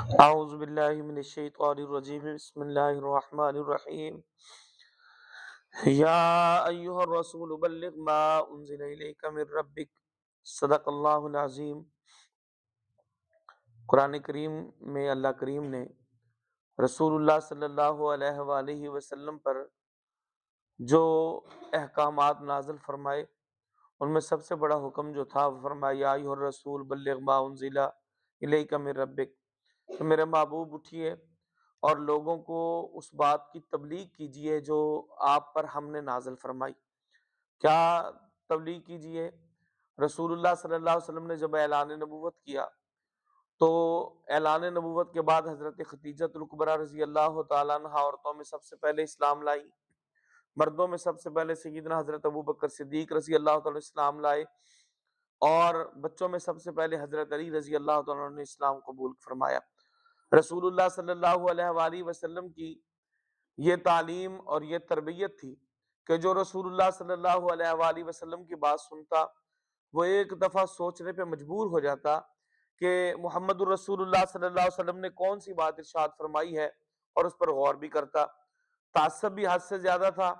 اعوذ باللہ من الشیطان الرجیم بسم اللہ الرحمن الرحیم یا ایہا الرسول بلغ ما انزل الیک من ربک صدق اللہ العظیم۔ قرآن کریم میں اللہ کریم نے رسول اللہ صلی اللہ علیہ وآلہ وسلم پر جو احکامات نازل فرمائے ان میں سب سے بڑا حکم جو تھا وہ فرمایا یا ایہا الرسول بلغ ما انزل الیک من ربک، کہ میرے محبوب اٹھیے اور لوگوں کو اس بات کی تبلیغ کیجئے جو آپ پر ہم نے نازل فرمائی۔ کیا تبلیغ کیجئے؟ رسول اللہ صلی اللہ علیہ وسلم نے جب اعلان نبوت کیا تو اعلان نبوت کے بعد حضرت خدیجہ الکبریٰ رضی اللہ تعالیٰ عنہ عورتوں میں سب سے پہلے اسلام لائی، مردوں میں سب سے پہلے سیدنا حضرت ابوبکر صدیق رضی اللہ تعالیٰ اسلام لائے، اور بچوں میں سب سے پہلے حضرت علی رضی اللہ تعالیٰ عنہ نے اسلام قبول فرمایا۔ رسول اللہ صلی اللہ علیہ وآلہ وسلم کی یہ تعلیم اور یہ تربیت تھی کہ جو رسول اللہ صلی اللہ علیہ وآلہ وسلم کی بات سنتا وہ ایک دفعہ سوچنے پہ مجبور ہو جاتا کہ محمد الرسول اللہ صلی اللہ علیہ وسلم نے کون سی بات ارشاد فرمائی ہے، اور اس پر غور بھی کرتا۔ تعصب بھی حد سے زیادہ تھا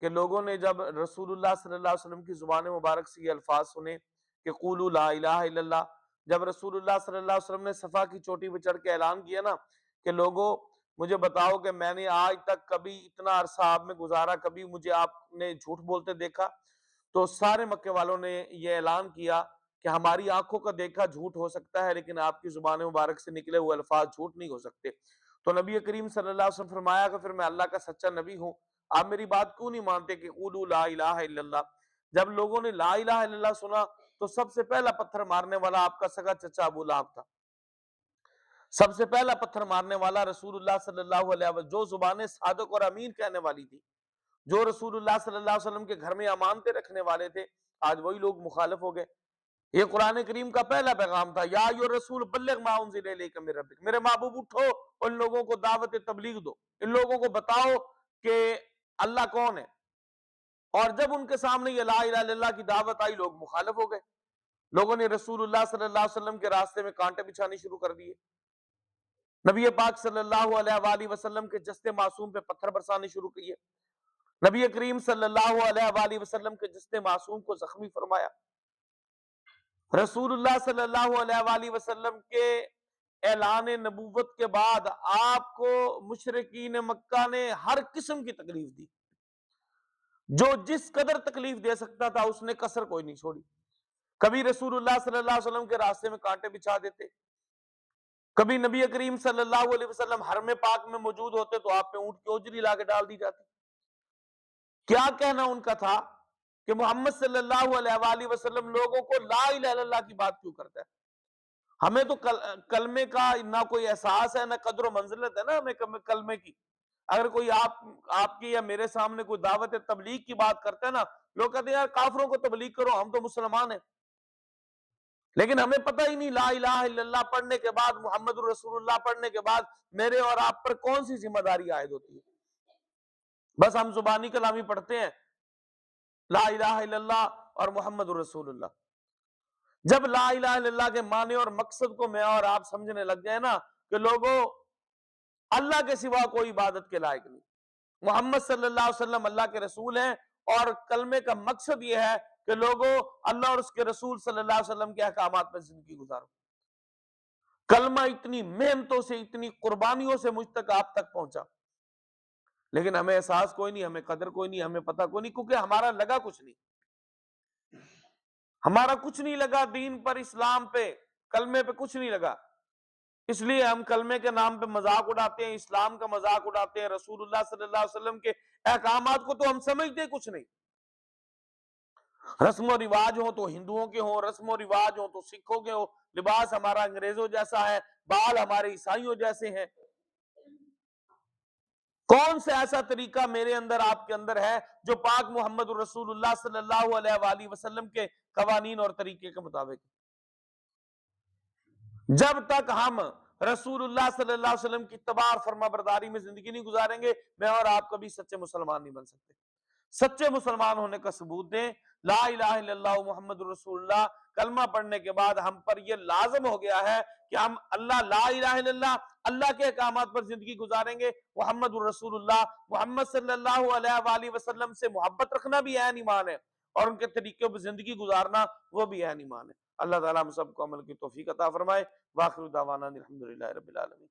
کہ لوگوں نے جب رسول اللہ صلی اللہ علیہ وسلم کی زبان مبارک سے یہ الفاظ سنے کہ قولوا لا الہ الا اللہ، جب رسول اللہ صلی اللہ علیہ وسلم نے صفا کی چوٹی پہ چڑھ کے اعلان کیا نا کہ لوگوں مجھے بتاؤ کہ میں نے آج تک کبھی اتنا عرصہ آپ میں گزارا، کبھی مجھے آپ نے جھوٹ بولتے دیکھا؟ تو سارے مکے والوں نے یہ اعلان کیا کہ ہماری آنکھوں کا دیکھا جھوٹ ہو سکتا ہے لیکن آپ کی زبان مبارک سے نکلے ہوئے الفاظ جھوٹ نہیں ہو سکتے۔ تو نبی کریم صلی اللہ علیہ وسلم فرمایا کہ پھر میں اللہ کا سچا نبی ہوں، آپ میری بات کیوں نہیں مانتے کہ قولوا لا الہ الا اللہ؟ جب لوگوں نے لا الہ الا اللہ سنا تو سب سے پہلا پتھر مارنے والا آپ کا سگا چچا ابو لہب تھا۔ سب سے پہلا پتھر مارنے والا رسول اللہ صلی اللہ علیہ وسلم، جو زبانیں صادق اور امین کہنے والی تھی، جو رسول اللہ صلی اللہ علیہ وسلم کے گھر میں امانتیں رکھنے والے تھے، آج وہی لوگ مخالف ہو گئے۔ یہ قرآن کریم کا پہلا پیغام تھا، یا ایھا الرسول بلغ ما انزل الیک من ربک، میرے محبوب اٹھو، ان لوگوں کو دعوت تبلیغ دو، ان لوگوں کو بتاؤ کہ اللہ کون ہے۔ اور جب ان کے سامنے یہ لا الہ الا اللہ کی دعوت آئی لوگ مخالف ہو گئے، لوگوں نے رسول اللہ صلی اللہ علیہ وسلم کے راستے میں کانٹے بچھانے شروع کر دیے، نبی پاک صلی اللہ علیہ وآلہ وسلم کے جسد معصوم پہ پتھر برسانے شروع کیے، نبی کریم صلی اللہ علیہ وآلہ وسلم کے جسد معصوم کو زخمی فرمایا۔ رسول اللہ صلی اللہ علیہ وآلہ وسلم کے اعلان نبوت کے بعد آپ کو مشرکین مکہ نے ہر قسم کی تکلیف دی، جو جس قدر تکلیف دے سکتا تھا اس نے کسر کوئی نہیں چھوڑی۔ کبھی رسول اللہ صلی اللہ علیہ وسلم کے راستے میں کانٹے بچھا دیتے، کبھی نبی کریم صلی اللہ علیہ وسلم حرم پاک میں موجود ہوتے تو آپ پہ اونٹ کی اوجری لا کے ڈال دی جاتی۔ کیا کہنا ان کا تھا کہ محمد صلی اللہ علیہ وآلہ وسلم لوگوں کو لا الہ الا اللہ کی بات کیوں کرتا ہے؟ ہمیں تو کلمے کا نہ کوئی احساس ہے نہ قدر و منزلت ہے نا ہمیں کلمے کی۔ اگر کوئی آپ کی یا میرے سامنے کوئی دعوت تبلیغ کی بات کرتا ہے نا، لوگ کہتے ہیں یار کافروں کو تبلیغ کرو، ہم تو مسلمان ہیں۔ لیکن ہمیں پتہ ہی نہیں لا الہ الا اللہ پڑھنے کے بعد، محمد الرسول اللہ پڑھنے کے بعد میرے اور آپ پر کون سی ذمہ داری عائد ہوتی ہے۔ بس ہم زبانی کلامی پڑھتے ہیں لا الہ الا اللہ اور محمد الرسول اللہ۔ جب لا الہ الا اللہ کے معنی اور مقصد کو میں اور آپ سمجھنے لگ جائے نا کہ لوگوں اللہ کے سوا کوئی عبادت کے لائق نہیں، محمد صلی اللہ علیہ وسلم اللہ کے رسول ہیں، اور کلمے کا مقصد یہ ہے کہ لوگوں اللہ اور اس کے رسول صلی اللہ علیہ وسلم کے احکامات پر زندگی گزارو۔ کلمہ اتنی محنتوں سے، اتنی قربانیوں سے مجھ تک آپ تک پہنچا، لیکن ہمیں احساس کوئی نہیں، ہمیں قدر کوئی نہیں، ہمیں پتہ کوئی نہیں، کیونکہ ہمارا لگا کچھ نہیں، ہمارا کچھ نہیں لگا دین پر، اسلام پہ، کلمے پہ کچھ نہیں لگا۔ اس لیے ہم کلمے کے نام پہ مذاق اڑاتے ہیں، اسلام کا مذاق اڑاتے ہیں، رسول اللہ صلی اللہ علیہ وسلم کے احکامات کو تو ہم سمجھتے کچھ نہیں۔ رسم و رواج ہوں تو ہندوؤں کے ہوں، رسم و رواج ہوں تو سکھوں کے ہوں، لباس ہمارا انگریزوں جیسا ہے، بال ہمارے عیسائیوں جیسے ہیں۔ کون سے ایسا طریقہ میرے اندر آپ کے اندر ہے جو پاک محمد الرسول اللہ صلی اللہ علیہ وآلہ وسلم کے قوانین اور طریقے کے مطابق؟ جب تک ہم رسول اللہ صلی اللہ علیہ وسلم کی اتباع اور فرما برداری میں زندگی نہیں گزاریں گے، میں اور آپ کبھی سچے مسلمان نہیں بن سکتے۔ سچے مسلمان ہونے کا ثبوت دیں۔ لا الہ الا اللہ محمد رسول اللہ کلمہ پڑھنے کے بعد ہم پر یہ لازم ہو گیا ہے کہ ہم اللہ لا الہ الا اللہ، اللہ کے احکامات پر زندگی گزاریں گے۔ محمد الرسول اللہ، محمد صلی اللہ علیہ وآلہ وسلم سے محبت رکھنا بھی عین ایمان ہے، اور ان کے طریقے پر زندگی گزارنا وہ بھی عین ایمان ہے۔ اللہ تعالیٰ ہم سب کو عمل کی توفیق عطا فرمائے۔ وآخر دعوانا الحمدللہ رب العالمین۔